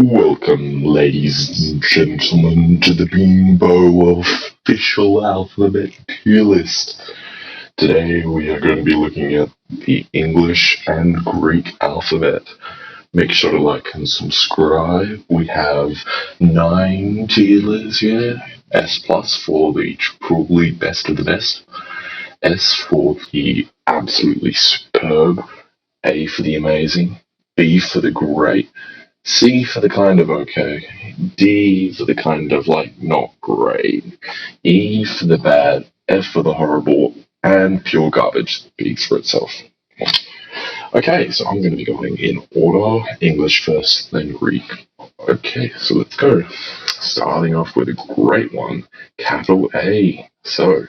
Welcome, ladies and gentlemen, to the Bimbo official alphabet tier list. Today we are going to be looking at the English and Greek alphabet. Make sure to like and subscribe. We have 9 tier lists here. S plus for the truly best of the best. S for the absolutely superb. A for the amazing. B for the great. C for the kind of okay, D for the kind of not great, E for the bad, F for the horrible, and pure garbage speaks for itself. Okay, so I'm going to be going in order, English first, then Greek. Okay, so let's go. Starting off with a great one, capital A. So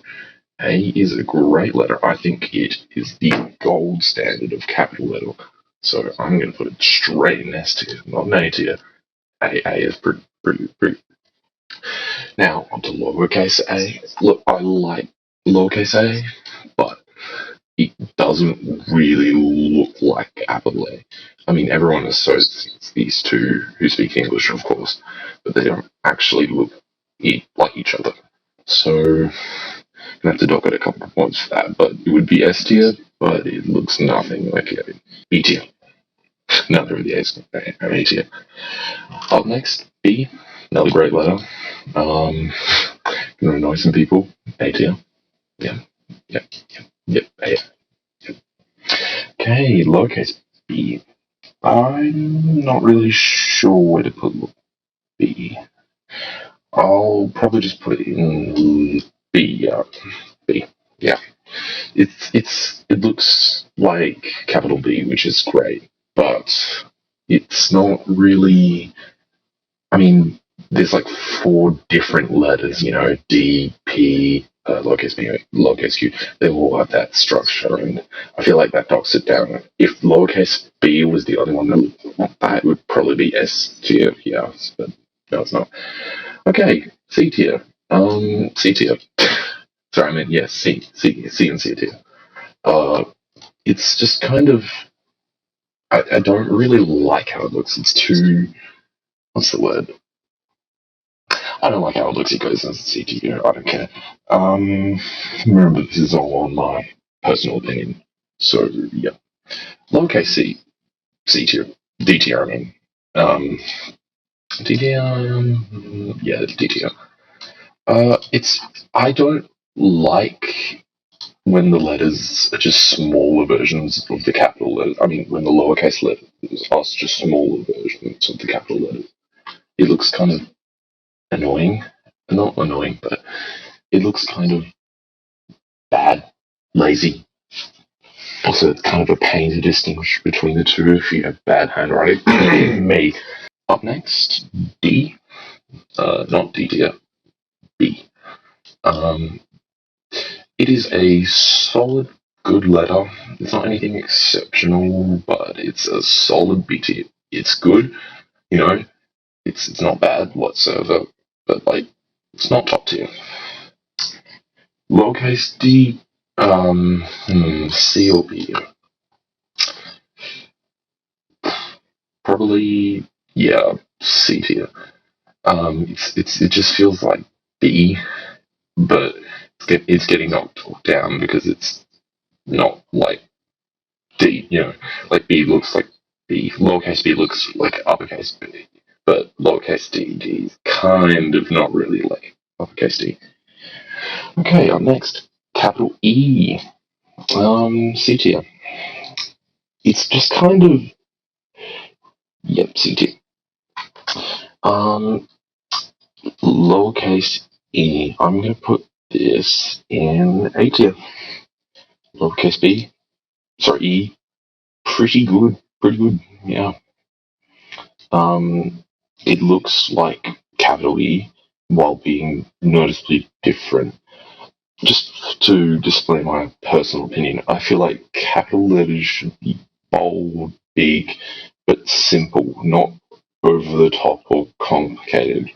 A is a great letter. I think it is the gold standard of capital letter. So I'm going to put it straight in S tier, not an A tier. A is pretty. Now onto lowercase a. Look, I like lowercase a, but it doesn't really look like capital A. I mean, everyone associates these two who speak English, of course, but they don't actually look like each other. So I'm gonna have to dock it a couple of points for that. But it would be S tier, but it looks nothing like it. B tier. Neither of the A's are A tier. Up next, B. Another great letter. Gonna annoy some people. A tier. Yeah. Yep. Yep. A. Yep. Okay, lowercase b. I'm not really sure where to put b. I'll probably just put it in B. B. Yeah. It looks like capital B, which is great, but it's not really. I mean, there's like 4 different letters, D, P, lowercase b, lowercase q. They all have that structure, and I feel like that knocks it down. If lowercase b was the only one that would probably be S tier, yeah, but no, it's not. Okay, C tier. C tier. Sorry, I meant yes, C and C tier. Uh, it's just kind of. I don't really like how it looks. It's too. What's the word? I don't like how it looks. It goes as a CTU. I don't care. Remember, this is all on my personal opinion. So, yeah. Lowercase c, C tier. D tier, I mean. Um, D tier, yeah, D tier. It's. I don't like when the letters are just smaller versions of the capital letters. I mean, when the lowercase letters are just smaller versions of the capital letters. It looks kind of annoying. Not annoying, but it looks kind of bad, lazy. Also, it's kind of a pain to distinguish between the two if you have bad handwriting. Me. Up next, D. Not D tier, B. Um, it is a solid, good letter. It's not anything exceptional, but it's a solid B tier. It's good, you know. It's not bad whatsoever, but it's not top tier. Lowercase d, C or B. Probably, yeah, C tier. It just feels like B, but it's getting knocked down because it's not like D. Like B looks like B. Lowercase b looks like uppercase B, but lowercase D is kind of not really like uppercase D. Okay, up next, capital E. C tier. It's just kind of yep, C tier. Um, lowercase e. I'm gonna put this in A tier. Lowercase b. Sorry, e. Pretty good. Pretty good. Yeah. It looks like capital E while being noticeably different. Just to display my personal opinion, I feel like capital letters should be bold, big, but simple, not over the top or complicated.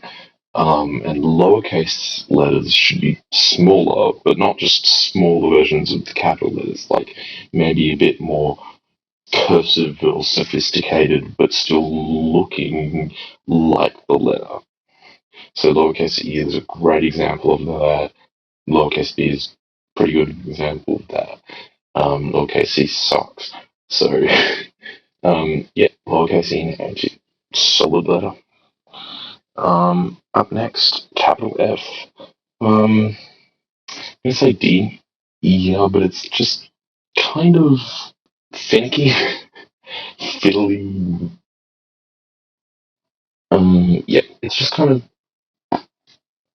And lowercase letters should be smaller, but not just smaller versions of the capital letters, like maybe a bit more cursive or sophisticated, but still looking like the letter. So lowercase e is a great example of that. Lowercase b is a pretty good example of that. Lowercase c sucks. So, yeah, lowercase e and anti. Solid letter. Up next, capital F. I'm gonna say D. Yeah, but it's just kind of finicky, fiddly. Yeah, it's just kind of,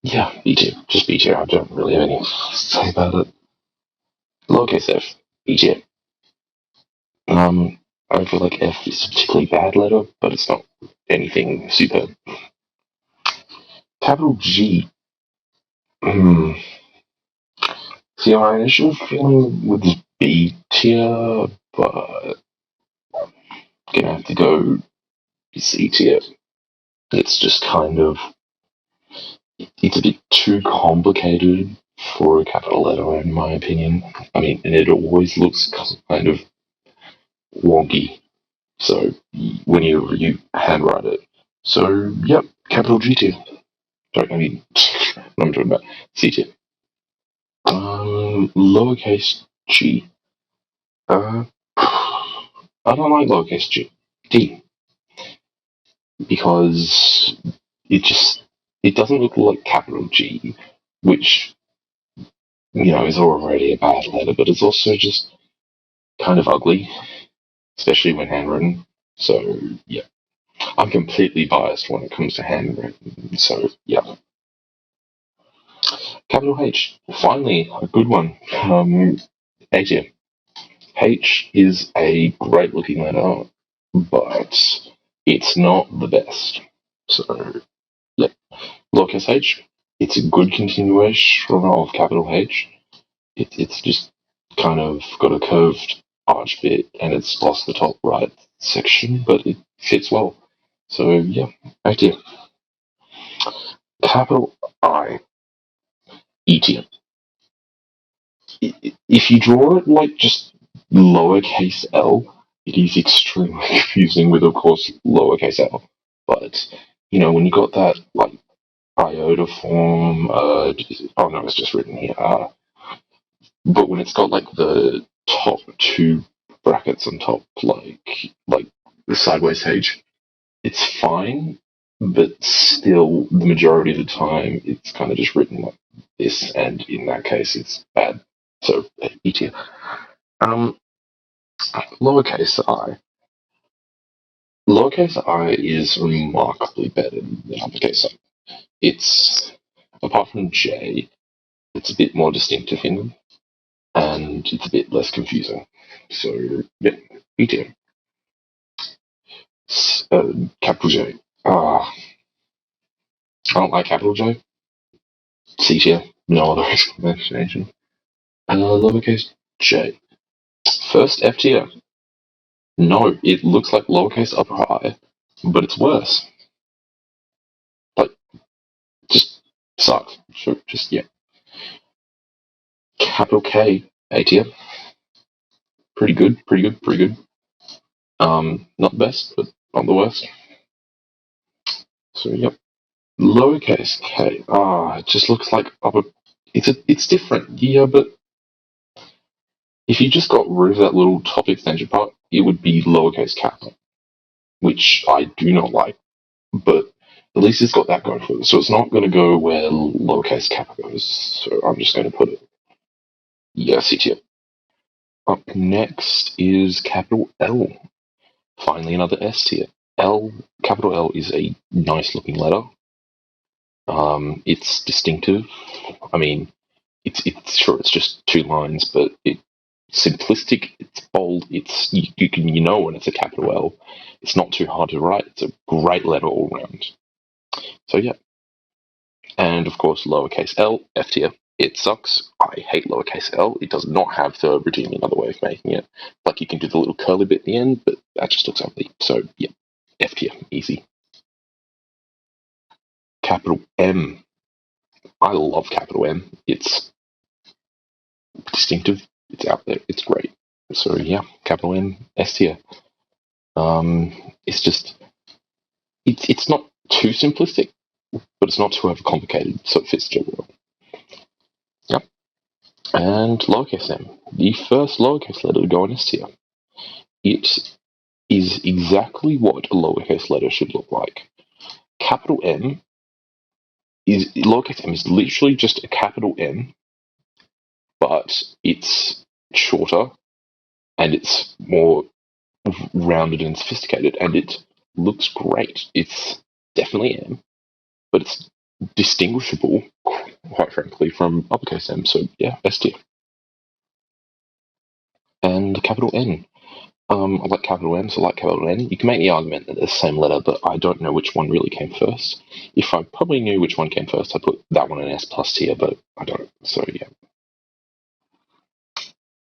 yeah, B tier. Just B tier. I don't really have anything to say about it. Lowercase f, B tier. I don't feel like F is a particularly bad letter, but it's not anything super. Capital G. Hmm. See, my initial feeling was B tier, but gonna have to go C tier. It's just kind of, it's a bit too complicated for a capital letter, in my opinion. I mean, and it always looks kind of wonky. So when you handwrite it, so yep, capital G tier. Sorry, I mean, what I'm talking about, C tier. Lowercase g. Uh, I don't like lowercase g. D. Because it doesn't look like capital G, which, is already a bad letter, but it's also just kind of ugly, especially when handwritten. So, yeah. I'm completely biased when it comes to handwritten. So, yeah. Capital H. Finally, a good one. A tier. H is a great looking letter, but it's not the best. So, yeah, lowercase h, it's a good continuation of capital H. It's just kind of got a curved arch bit and it's lost the top right section, but it fits well. So, yeah, right here. Capital I, E tier. If you draw it like just lowercase l, it is extremely confusing with, of course, lowercase l. But, when you got that, like, iota form, oh no, it's just written here. But when it's got, like, the top two brackets on top, like the sideways H, it's fine, but still, the majority of the time, it's kind of just written like this, and in that case, it's bad. So, E tier. Um, lowercase I. Lowercase I is remarkably better than uppercase I. It's, apart from J, it's a bit more distinctive in them, and it's a bit less confusing. So, yeah, E tier. Capital J. I don't like capital J. C tier. No other explanation. Lowercase j. First F tier. No, it looks like lowercase upper I, but it's worse. Like, just sucks. So, just, yeah. Capital K, A tier. Pretty good, pretty good, pretty good. Not the best, but not the worst. So, yep. Lowercase k. It just looks like upper. It's different. Yeah, but if you just got rid of that little top extension part, it would be lowercase kappa, which I do not like. But at least it's got that going for it. So it's not going to go where lowercase kappa goes. So I'm just going to put it, yeah, C tier. Up next is capital L. Finally, another S tier. Capital L is a nice looking letter. It's distinctive. I mean, it's sure it's just two lines, but it's simplistic. It's bold. You know when it's a capital L. It's not too hard to write. It's a great letter all round. So yeah, and of course lowercase l, F tier. It sucks. I hate lowercase l. It does not have the redeeming other way of making it. Like you can do the little curly bit at the end, but that just looks ugly. So yeah, F tier, easy. Capital M. I love capital M. It's distinctive. It's out there. It's great. So yeah, capital N, S tier. It's just it's not too simplistic, but it's not too overcomplicated, so it fits the well. Yep. And lowercase m, the first lowercase letter to go in S tier. It is exactly what a lowercase letter should look like. Capital M is lowercase m is literally just a capital M, but it's shorter and it's more rounded and sophisticated, and it looks great. It's definitely M, but it's distinguishable, quite frankly, from uppercase M. So yeah, S tier. And capital N. I like capital M, so I like capital N. You can make the argument that they're the same letter, but I don't know which one really came first. If I probably knew which one came first, I'd put that one in S plus tier, but I don't. So yeah.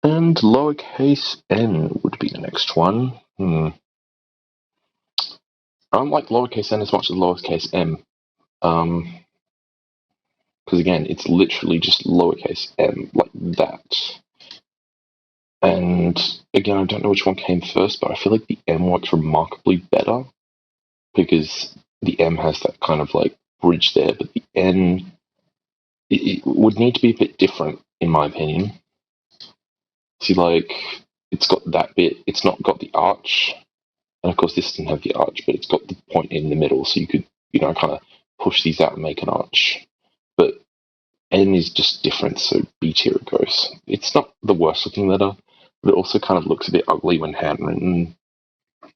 And lowercase n would be the next one. I don't like lowercase n as much as lowercase m. Because again, it's literally just lowercase m, like that. And again, I don't know which one came first, but I feel like the M works remarkably better because the M has that kind of like bridge there, but the N it would need to be a bit different, in my opinion. See, like it's got that bit, it's not got the arch, and of course this doesn't have the arch, but it's got the point in the middle, so you could, kind of push these out and make an arch. But N is just different, so B tier it goes. It's not the worst looking letter, but it also kind of looks a bit ugly when handwritten.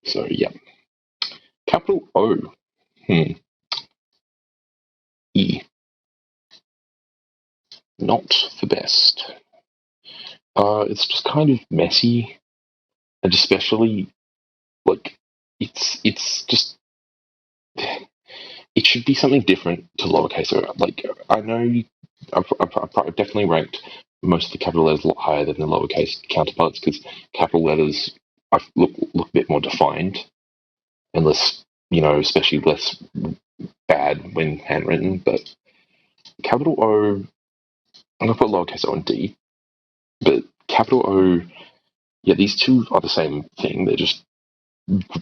So yeah. Capital O. E. Not the best. It's just kind of messy, and especially like it's just it should be something different to lowercase o. Like I know I've definitely ranked most of the capital letters a lot higher than the lowercase counterparts because capital letters look a bit more defined and less, especially less bad when handwritten. But capital O, I'm gonna put lowercase o and D, but capital O, yeah, these two are the same thing. They're just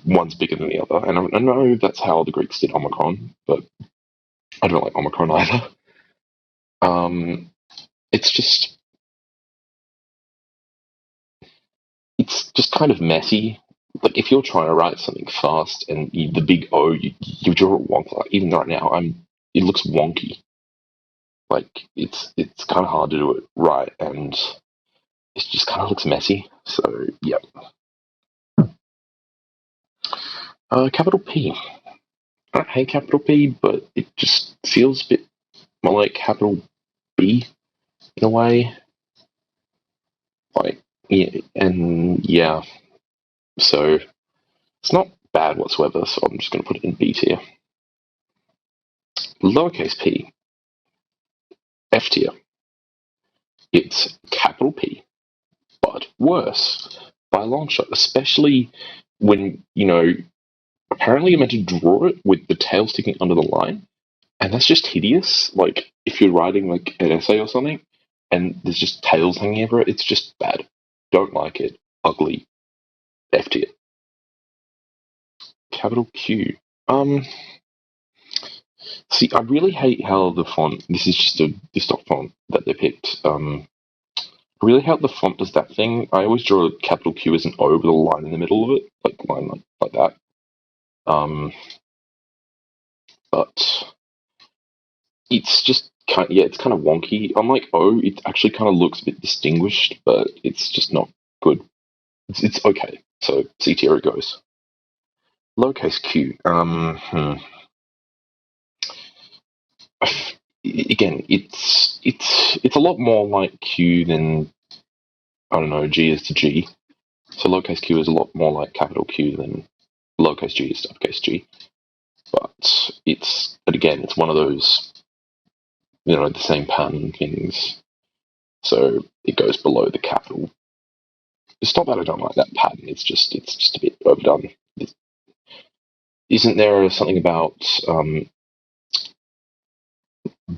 one's bigger than the other, and I know that's how the Greeks did Omicron, but I don't like Omicron either. It's just kind of messy. Like if you're trying to write something fast and the big O, you draw it wonky. Like, even right now, it looks wonky. Like it's kind of hard to do it right, and it just kind of looks messy. So yeah. Capital P. I don't hate capital P, but it just feels a bit more like capital B in a way. Like yeah, and yeah. So it's not bad whatsoever. So I'm just going to put it in B tier. Lowercase p, F tier. It's capital P, but worse by a long shot, especially when, apparently you're meant to draw it with the tail sticking under the line, and that's just hideous. Like, if you're writing, like, an essay or something, and there's just tails hanging over it, it's just bad. Don't like it. Ugly. F tier. Capital Q. See, I really hate how the font, this is just a stock font that they picked, I really hate the font does that thing. I always draw a capital Q as an O with a line in the middle of it, like line like that. But it's just it's kind of wonky. Unlike O, it actually kind of looks a bit distinguished, but it's just not good. It's okay. So C tier it goes. Lowercase q. Again, it's a lot more like Q than, I don't know, G is to G. So lowercase q is a lot more like capital Q than lowercase g is to uppercase G. But again, it's one of those, the same pattern things. So it goes below the capital. It's not that I don't like that pattern. It's just a bit overdone. Isn't there something about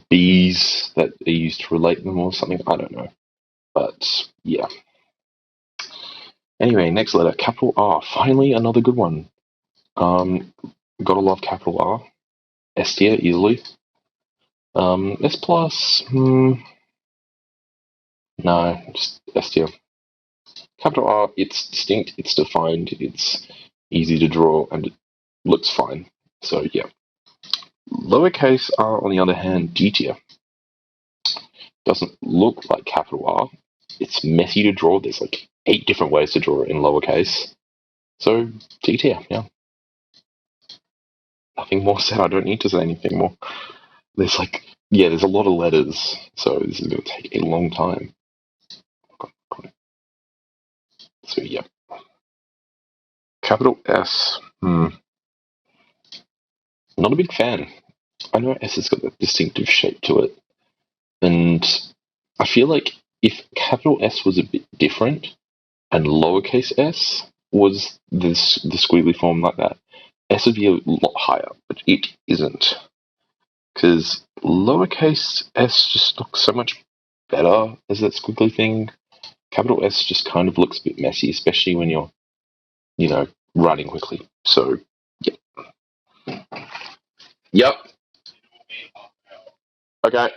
bees that are used to relate them or something? I don't know. But yeah. Anyway, next letter, capital R. Finally, another good one. Gotta love capital R. S tier, easily. S plus, no, just S tier. Capital R, it's distinct, it's defined, it's easy to draw, and it looks fine. So, yeah. Lowercase r, on the other hand, D tier. Doesn't look like capital R. It's messy to draw. There's like 8 different ways to draw it in lowercase. So, D tier, yeah. Nothing more said. I don't need to say anything more. There's there's a lot of letters, so this is going to take a long time. So, yeah. Capital S, not a big fan. I know S has got that distinctive shape to it, and I feel like if capital S was a bit different and lowercase s was the squiggly form like that, S would be a lot higher, but it isn't. Because lowercase s just looks so much better as that squiggly thing. Capital S just kind of looks a bit messy, especially when you're, writing quickly. So, yeah. Yep. Okay.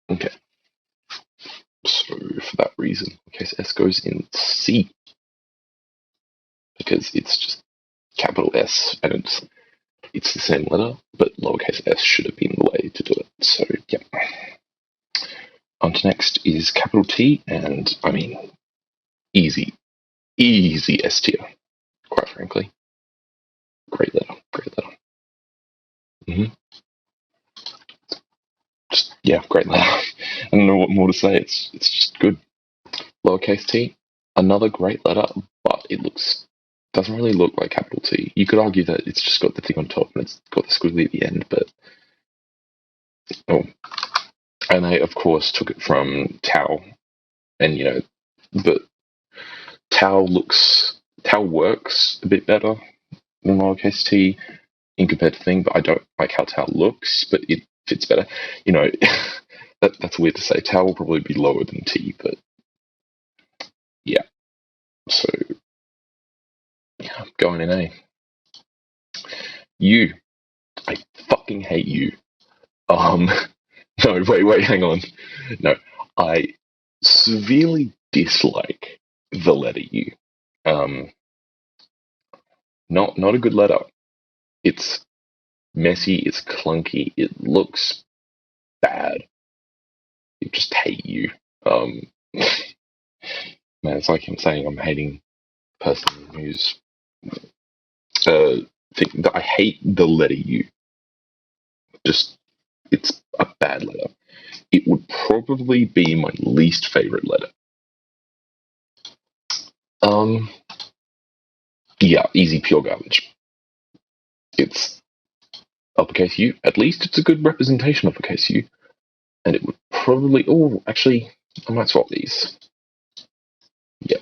Okay. So, for that reason, case S goes in C. Because it's just capital S and it's the same letter, but lowercase s should have been the way to do it. So, yeah. On to next is capital T, and I mean, easy S tier, quite frankly. Great letter. Mm-hmm. Great letter. I don't know what more to say. It's just good. Lowercase t, another great letter, but it doesn't really look like capital T. You could argue that it's just got the thing on top and it's got the squiggly at the end, but and they of course took it from Tau, and but Tau works a bit better than lowercase t in compared to thing, but I don't like how Tau looks, but it fits better. That's weird to say. Tau will probably be lower than T, but yeah. So yeah, I'm going in A. U. I fucking hate U. No, wait, hang on. No, I severely dislike the letter U. Not a good letter. It's messy, it's clunky, it looks bad. I just hate you. Man, it's like I'm saying I'm hating the person who's think that I hate the letter U. Just it's a bad letter. It would probably be my least favorite letter. Yeah, easy pure garbage. It's uppercase U. At least it's a good representation of uppercase U. And it would probably actually I might swap these. Yep.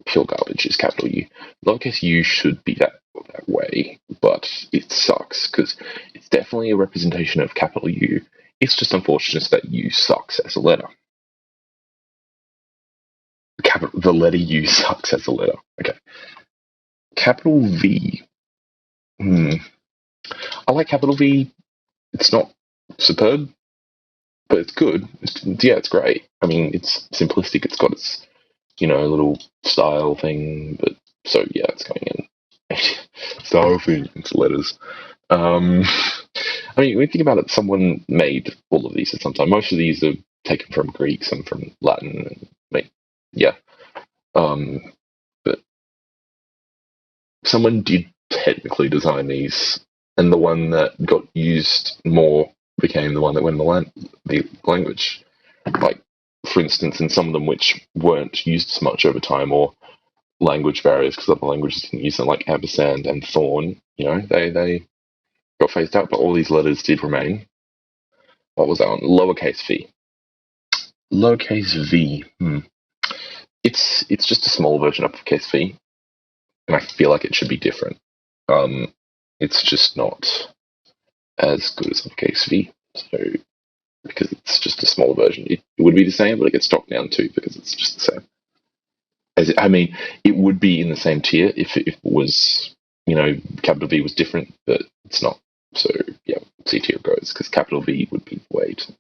Pure garbage is capital U. Lowercase u should be that way, but it sucks because it's definitely a representation of capital U. It's just unfortunate that U sucks as a letter. The letter U sucks as a letter. Okay. Capital V. I like capital V. It's not superb, but it's good. It's great. I mean, it's simplistic. It's got its, little style thing, but so yeah, it's going in. Style thing, it's letters. I mean, when you think about it, someone made all of these at some time. Most of these are taken from Greek, some from Latin, and yeah. But someone did technically design these, and the one that got used more became the one that went in the language. Like, for instance, in some of them which weren't used as much over time, or language barriers because other languages didn't use them, like ampersand and thorn. They got phased out, but all these letters did remain. What was that on? Lowercase v. Lowercase v. It's just a small version of uppercase v, and I feel like it should be different. It's just not as good as uppercase V. So because it's just a smaller version, it would be the same, but it gets dropped down too because it's just the same. I mean, it would be in the same tier if it was, capital V was different, but it's not. So yeah, C tier goes because capital V would be weight.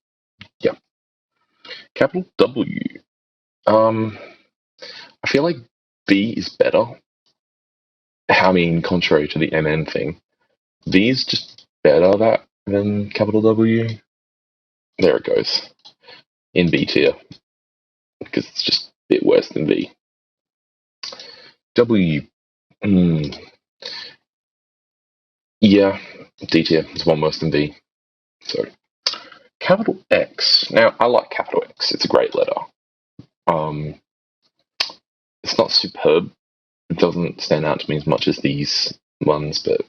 Yeah, capital W. I feel like V is better. I mean, contrary to the MN thing, V is just better than capital W. There it goes in B tier because it's just a bit worse than V. W. Yeah, D tier is one worse than V. So, capital X. Now, I like capital X. It's a great letter. It's not superb. It doesn't stand out to me as much as these ones, but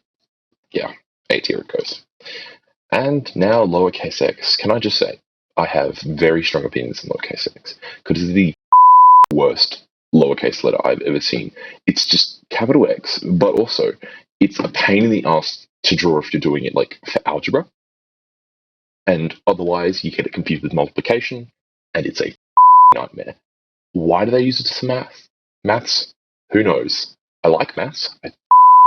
yeah, A tier it goes. And now lowercase x. Can I just say, I have very strong opinions on lowercase x because it's the worst lowercase letter I've ever seen. It's just capital X, but also it's a pain in the ass to draw if you're doing it like for algebra. And otherwise, you get it confused with multiplication, and it's a nightmare. Why do they use it for math? Maths? Who knows? I like maths. I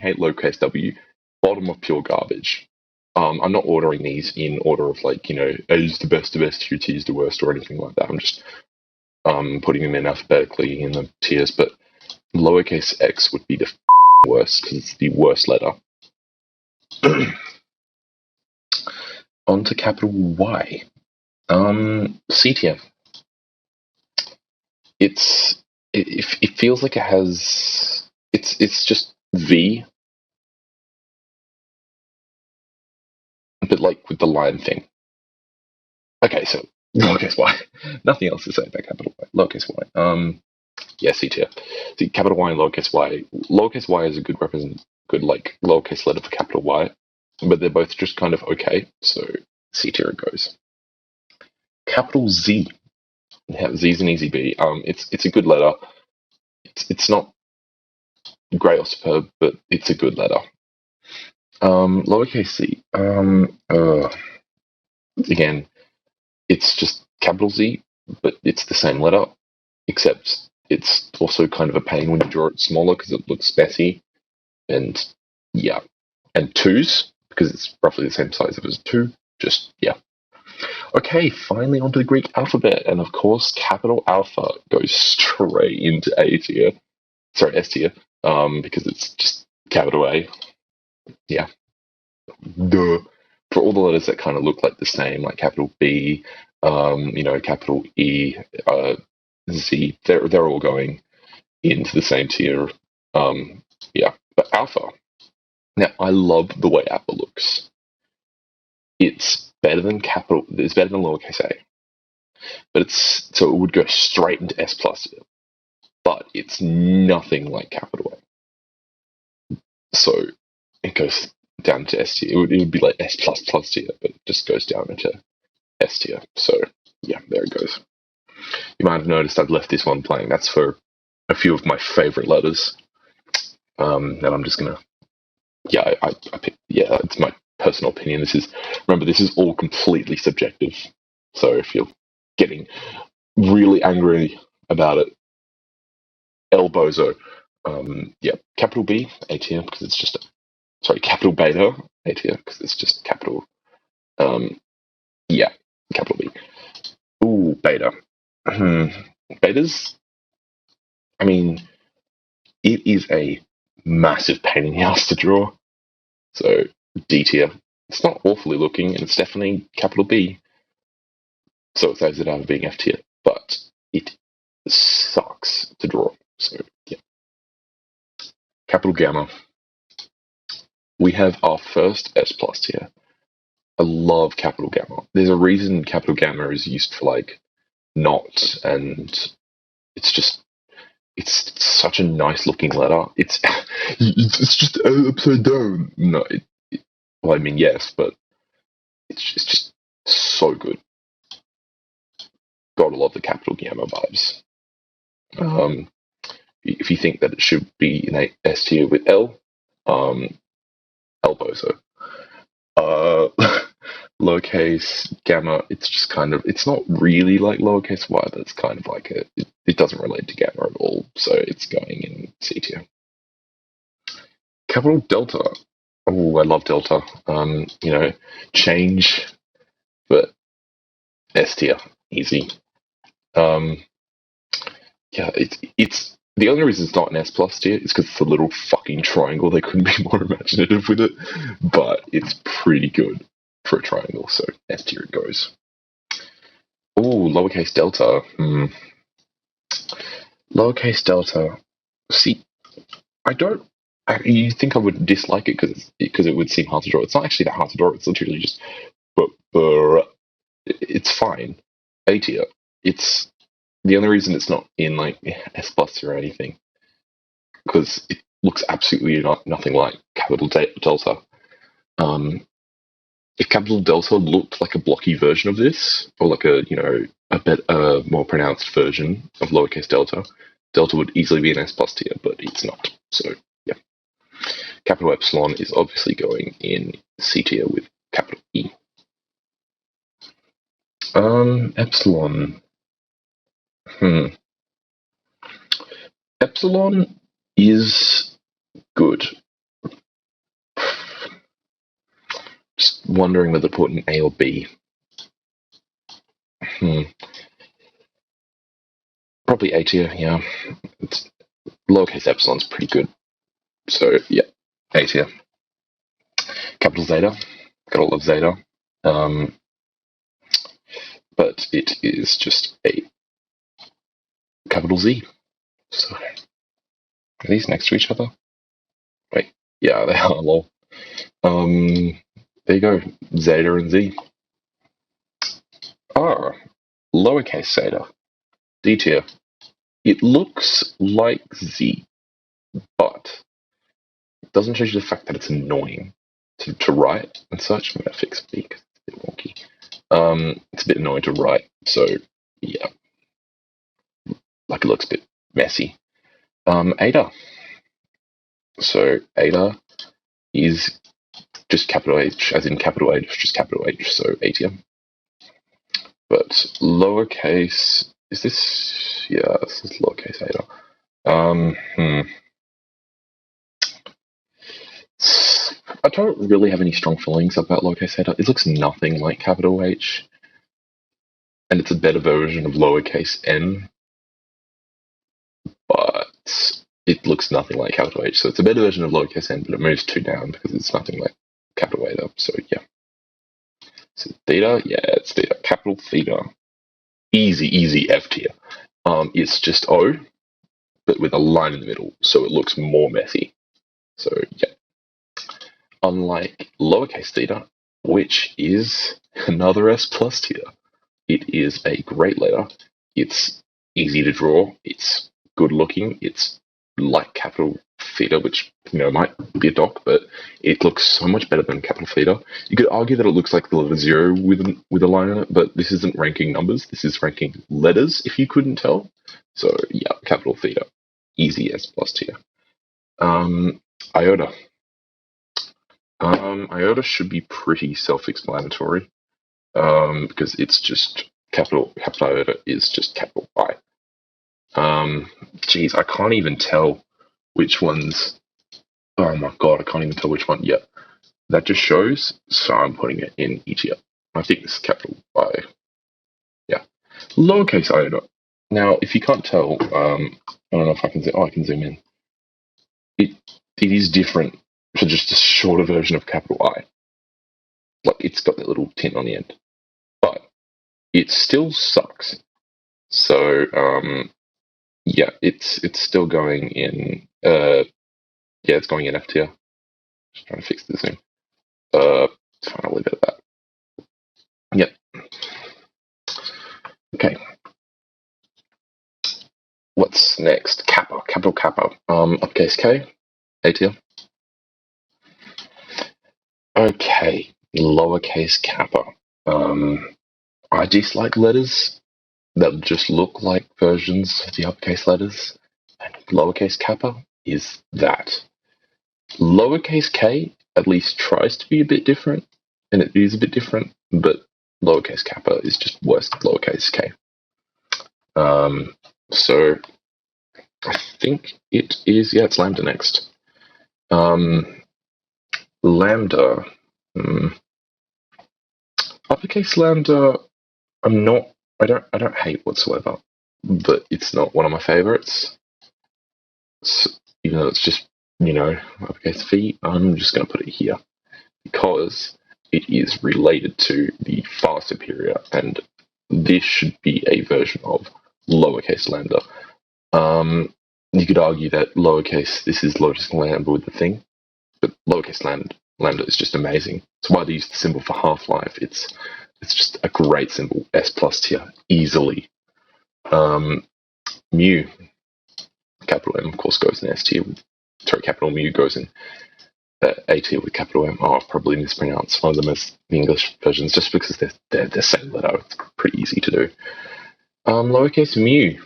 hate lowercase w. Bottom of pure garbage. I'm not ordering these in order of A is the best of S tier, T is the worst, or anything like that. I'm just putting them in alphabetically in the tiers, but lowercase x would be the worst because it's the worst letter. On to capital Y. C tier. It feels like it has. It's just V, but like with the line thing. Okay, so lowercase y. Nothing else to say about capital Y. Lowercase y. Yeah, C tier. See, capital Y and lowercase y. Lowercase y is a good lowercase letter for capital Y, but they're both just kind of okay. So C tier it goes. Capital Z. Yeah, Z is an easy B. It's a good letter. It's not great or superb, but it's a good letter. Lowercase c. Again, it's just capital Z, but it's the same letter, except it's also kind of a pain when you draw it smaller because it looks messy. And yeah, and twos because it's roughly the same size as a two. Just yeah. Okay, finally onto the Greek alphabet, and of course, capital Alpha goes straight into A tier. Sorry, S tier, because it's just capital A. Yeah. Duh. For all the letters that kind of look like the same, like capital B, capital E, Z, they're all going into the same tier. Yeah, but Alpha. Now, I love the way Alpha looks. It's better than lowercase a, but so it would go straight into S plus, but it's nothing like capital A. So it goes down to S tier. It would be like S plus plus tier, but it just goes down into S tier. So yeah, there it goes. You might have noticed I've left this one playing. That's for a few of my favorite letters. And I'm just gonna, I pick, it's my personal opinion. This is all completely subjective. So if you're getting really angry about it, elbozo. Capital B, A tier, because it's just capital beta, A tier, because it's just capital. Capital B. Ooh, beta. Betas. I mean, it is a massive pain in the ass to draw. So D tier. It's not awfully looking, and it's definitely capital B. So it saves it out of being F tier, but it sucks to draw. So yeah. Capital Gamma. We have our first S plus tier. I love capital Gamma. There's a reason capital Gamma is used for like not, and it's such a nice looking letter. It's just upside down. No, well, I mean yes, but it's just so good. Gotta love the capital Gamma vibes. If you think that it should be in a S tier with L, alboso. Lowercase gamma, it's just kind of, it's not really like lowercase y, but it's kind of like it doesn't relate to gamma at all, so it's going in C tier. Capital delta. Oh, I love delta. Change, but S tier, easy. Yeah, it's the only reason it's not an S plus tier is because it's a little fucking triangle. They couldn't be more imaginative with it, but it's pretty good for a triangle, so S tier it goes. Oh, lowercase delta. Lowercase delta. See, I don't. You think I would dislike it because it would seem hard to draw? It's not actually that hard to draw. It's literally just, but it's fine. A tier. It's the only reason it's not in like S plus or anything because it looks absolutely nothing like capital delta. If capital delta looked like a blocky version of this, or like a more pronounced version of lowercase delta, delta would easily be an S plus tier, but it's not. So yeah, capital epsilon is obviously going in C tier with capital E. Epsilon. Epsilon is good. Just wondering whether to put an A or B. Probably A tier, yeah. Lowercase epsilon's pretty good. So, yeah, A tier. Capital Zeta. Gotta love Zeta. But it is just a capital Z. So, are these next to each other? Wait, yeah, they are, lol. There you go, Zeta and Z. Lowercase zeta, D tier. It looks like Z, but it doesn't change the fact that it's annoying to write and such. I'm going to fix B because it's a bit wonky. It's a bit annoying to write, so yeah. Like it looks a bit messy. Ada. So Ada is just capital H, as in capital H, just capital H, so A tier. But lowercase, is this? Yeah, this is lowercase Ada. I don't really have any strong feelings about lowercase Ada. It looks nothing like capital H, and it's a better version of lowercase n, but it looks nothing like capital H. So it's a better version of lowercase n, but it moves 2 down because it's nothing like capital Ada. So yeah. So theta, yeah, it's theta. Capital theta. Easy F tier. It's just O, but with a line in the middle, so it looks more messy. So yeah. Unlike lowercase theta, which is another S plus tier, it is a great letter. It's easy to draw. It's good looking. It's like capital theta, which might be a doc, but it looks so much better than capital theta. You could argue that it looks like the letter 0 with a line in it, but this isn't ranking numbers. This is ranking letters, if you couldn't tell. So yeah, capital theta, easy S plus tier. Iota. Iota should be pretty self-explanatory, because it's just capital iota is just capital I. Geez, I can't even tell which one's. Oh my god, I can't even tell which one. Yeah, that just shows. So I'm putting it in E tier. I think this is capital I. Yeah, lowercase iota. Now, if you can't tell, I don't know if I can. I can zoom in. It is different for just a shorter version of capital I. Like it's got that little tint on the end, but it still sucks. So yeah, it's still going in. Yeah, it's going in F tier. Just trying to fix the zoom. Fine, I'll leave it at that. Yep. Okay. What's next? Kappa, capital Kappa. Uppercase K, A tier. Okay, lowercase Kappa. I dislike letters that just look like versions of the uppercase letters, and lowercase Kappa is that. Lowercase K at least tries to be a bit different, and it is a bit different, but lowercase kappa is just worse than lowercase k. So I think it is, yeah, it's lambda next. Lambda, uppercase lambda, I don't hate whatsoever, but it's not one of my favorites. So, even though it's just, uppercase V, I'm just going to put it here because it is related to the far superior, and this should be a version of lowercase lambda. You could argue that this is lowercase lambda with the thing, but lowercase lambda is just amazing. It's why they use the symbol for Half-Life. It's just a great symbol. S plus tier, easily. Mu, capital M, of course, goes in S tier. Sorry, capital Mu goes in A tier with capital M. Oh, I've probably mispronounced one of them as the English versions, just because they're the same letter. It's pretty easy to do. Lowercase mu,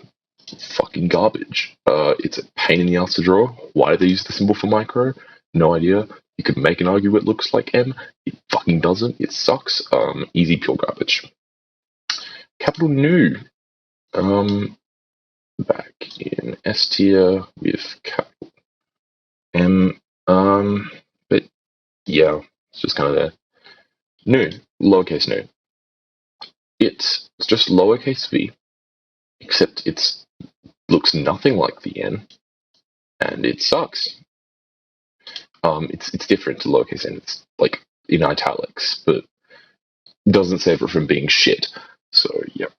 fucking garbage. It's a pain in the ass to draw. Why do they use the symbol for micro? No idea. You could make an argument it looks like M. It fucking doesn't. It sucks. Easy, pure garbage. Capital Nu. Back in S tier with capital M. But yeah, it's just kind of there. Nu, lowercase nu. It's just lowercase v, except it looks nothing like the N, and it sucks. It's different to lowercase n. It's like in italics, but doesn't save it from being shit. So yeah,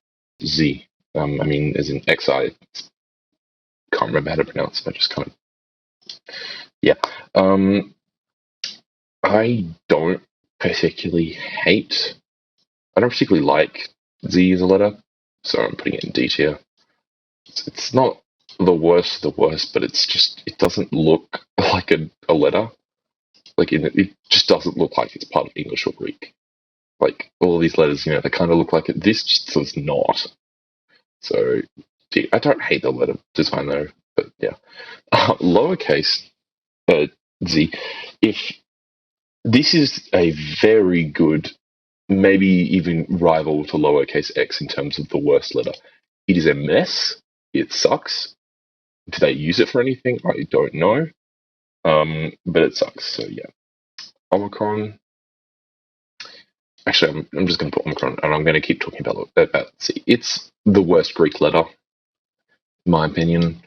Z. I mean, as in XI. Can't remember how to pronounce it. I just kind of yeah. I don't particularly like Z as a letter, so I'm putting it in D tier. It's not the worst of the worst, but it doesn't look like a letter. Like it just doesn't look like it's part of English or Greek. Like all of these letters, they kind of look like it. This just does not. So I don't hate the letter design though, but yeah. Lowercase Z. If this is a very good, maybe even rival to lowercase x in terms of the worst letter. It is a mess. It sucks. Do they use it for anything? I don't know. But it sucks. So yeah. Omicron. Actually, I'm just going to put Omicron, and I'm going to keep talking about C. It's the worst Greek letter, in my opinion.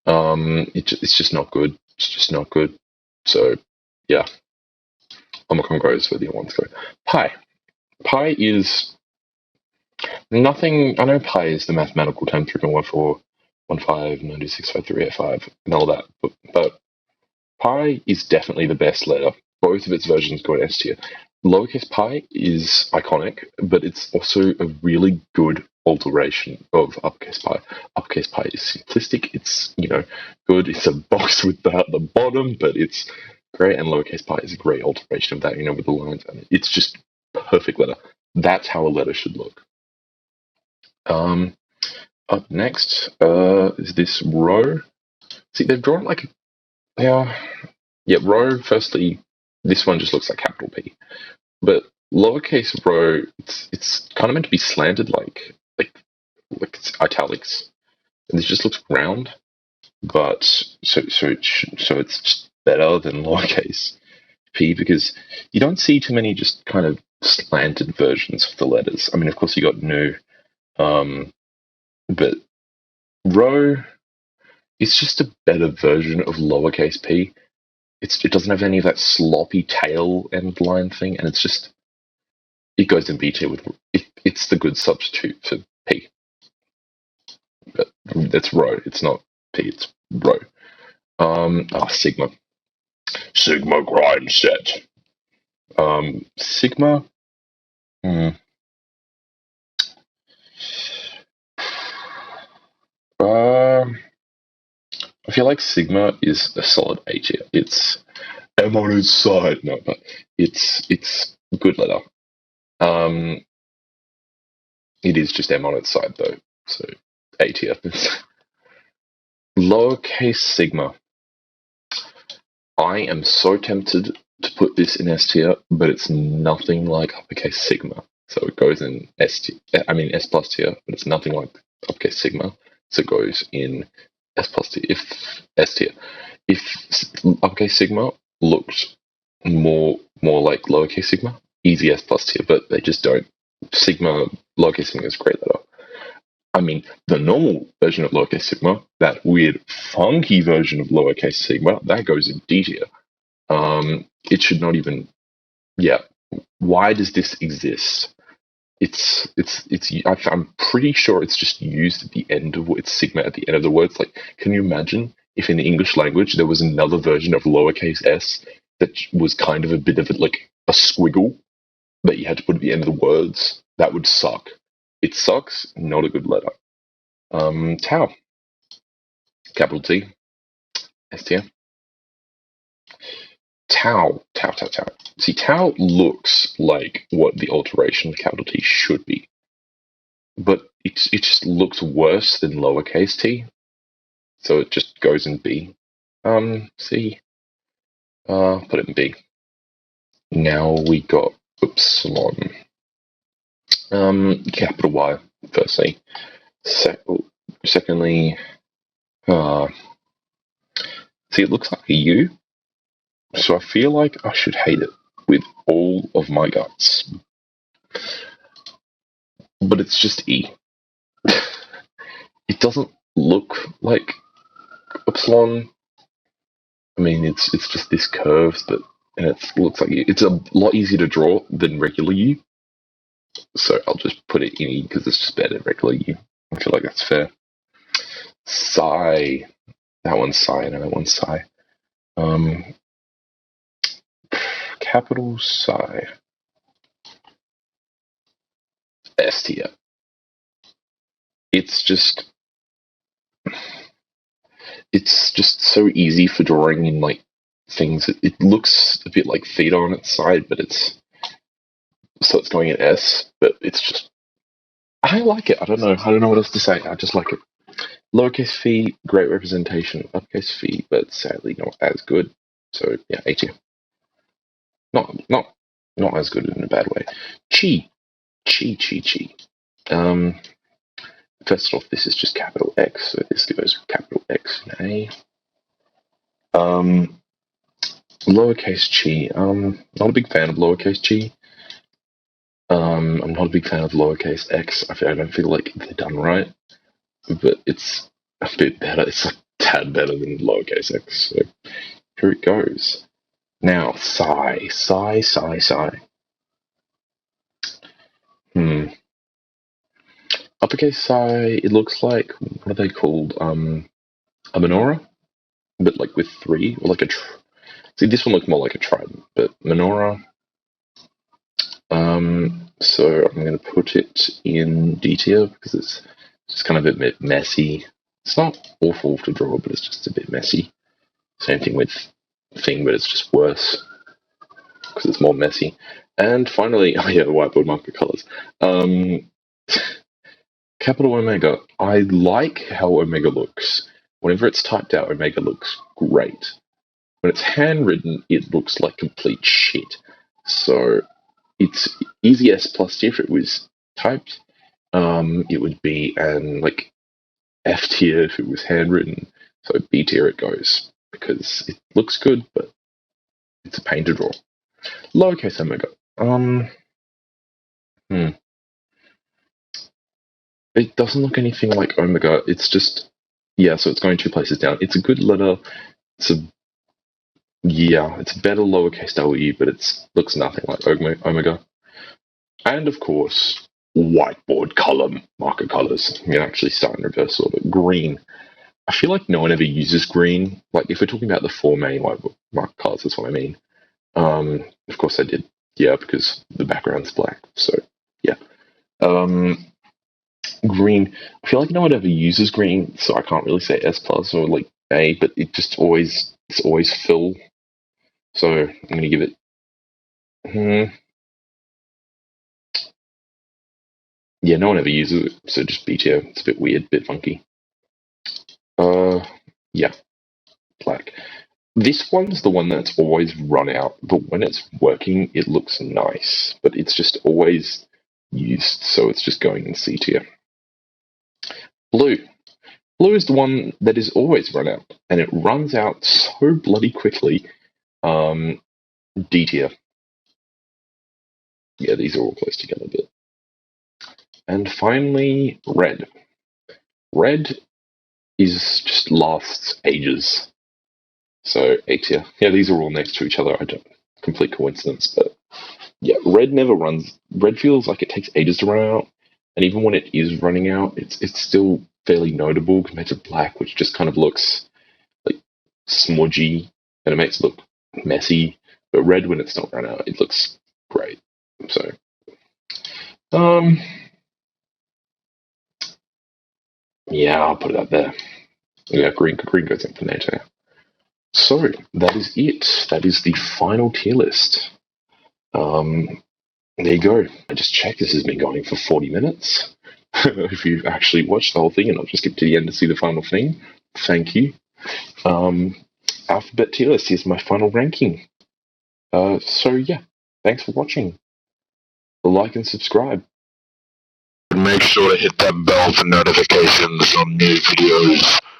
It's just not good. It's just not good. So yeah. Omicron goes where the other ones go. Pi. Pi is nothing. I know pi is the mathematical term 3.14, 15, 96, 53, 85, and all that. But pi is definitely the best letter. Both of its versions go in S tier. Lowercase pi is iconic, but it's also a really good alteration of uppercase pi. Uppercase pi is simplistic. It's good. It's a box with that at the bottom, but it's great. And lowercase pi is a great alteration of that. With the lines. And it's just perfect letter. That's how a letter should look. Up next is this rho. See, they've drawn like rho. Firstly, this one just looks like capital P, but lowercase rho, it's kind of meant to be slanted like it's italics, and this just looks round. But so it's just better than lowercase P because you don't see too many just kind of slanted versions of the letters. I mean, of course, you got nu. But rho is just a better version of lowercase p. It doesn't have any of that sloppy tail end line thing, and it goes in B tier with it's the good substitute for p. But that's rho. It's not p. It's rho. Sigma. Sigma grind set. Sigma. I feel like Sigma is a solid A tier. It's M on its side. No, but it's a good letter. It is just M on its side though. So A tier. Lowercase Sigma. I am so tempted to put this in S tier, but it's nothing like uppercase sigma. So it goes in S tier, I mean S plus tier, but it's nothing like uppercase sigma. So it goes in S plus tier, if S tier. If uppercase sigma looked more like lowercase sigma, easy S plus tier, but they just don't. Sigma, lowercase sigma is a great letter. I mean, the normal version of lowercase sigma, that weird, funky version of lowercase sigma, that goes in D tier. It should not even. Yeah. Why does this exist? I'm pretty sure it's just used at the end of it's sigma at the end of the words. Like, can you imagine if in the English language there was another version of lowercase s that was kind of a bit of like a squiggle that you had to put at the end of the words? That would suck. It sucks. Not a good letter. Tau. Capital T. S tier. Tau. See, tau looks like what the alteration of capital T should be, but it just looks worse than lowercase t, so it just goes in B. C. Put it in B. Now we got upsilon. Capital Y, firstly. Secondly, see, it looks like a U, so I feel like I should hate it with all of my guts. But it's just E. It doesn't look like upsilon. I mean, it's just this curves, but and it looks like it's a lot easier to draw than regular U. So I'll just put it in E because it's just better than regular U. I feel like that's fair. Psi. That one's psi, and that one's psi. Capital psi. S tier. It's just so easy for drawing in like things. It looks a bit like theta on its side, but it's going in S, but it's just I like it. I don't know what else to say. I just like it. Lowercase phi, great representation. Uppercase phi, but sadly not as good. So yeah, A tier. Not as good in a bad way. Chi. First off, this is just capital X, so this goes capital X and A. Lowercase chi. Not a big fan of lowercase chi. I'm not a big fan of lowercase x. I don't feel like they're done right, but it's a bit better. It's a tad better than lowercase x. So here it goes. Now, psi. Uppercase psi. It looks like, what are they called? A menorah, but like with three, or like a. See, this one looks more like a trident, but menorah. So I'm going to put it in D tier because it's just kind of a bit messy. It's not awful to draw, but it's just a bit messy. Same thing with thing, but it's just worse because it's more messy. And finally, the whiteboard marker colors. Capital Omega. I like how Omega looks. Whenever it's typed out, Omega looks great. When it's handwritten, it looks like complete shit. So it's easy S plus tier if it was typed. It would be an like F tier if it was handwritten. So B tier it goes because it looks good, but it's a pain to draw. Lowercase omega. It doesn't look anything like omega. It's just so it's going 2 places down. It's a good letter. It's a better lowercase w, but it looks nothing like omega. And of course, whiteboard column marker colors. You can actually start in reverse order. Green. I feel like no one ever uses green. Like if we're talking about the 4 main whiteboard marker colors, that's what I mean. Of course I did. Yeah, because the background's black. So yeah. Green. I feel like no one ever uses green, so I can't really say S plus or like A, but it's always fill. So I'm gonna give it. Yeah, no one ever uses it, so just B tier. It's a bit weird, bit funky. Yeah, black. This one's the one that's always run out, but when it's working, it looks nice. But it's just always used, so it's just going in C tier. Blue. Blue is the one that is always run out, and it runs out so bloody quickly. D tier. Yeah, these are all close together a bit. And finally, red. Red is just lasts ages. So A tier. Yeah, these are all next to each other. I don't complete coincidence, but yeah, red never runs. Red feels like it takes ages to run out, and even when it is running out, it's still fairly notable compared to black, which just kind of looks like smudgy and it makes it look messy. But red, when it's not run out, it looks great. So, yeah, I'll put it up there. Yeah, green goes in for NATO. So that is it. That is the final tier list. There you go. I just checked. This has been going for 40 minutes. If you've actually watched the whole thing and not just get to the end to see the final thing, thank you. Alphabet tier list. Here's my final ranking. So yeah, thanks for watching. Like and subscribe. Make sure to hit that bell for notifications on new videos.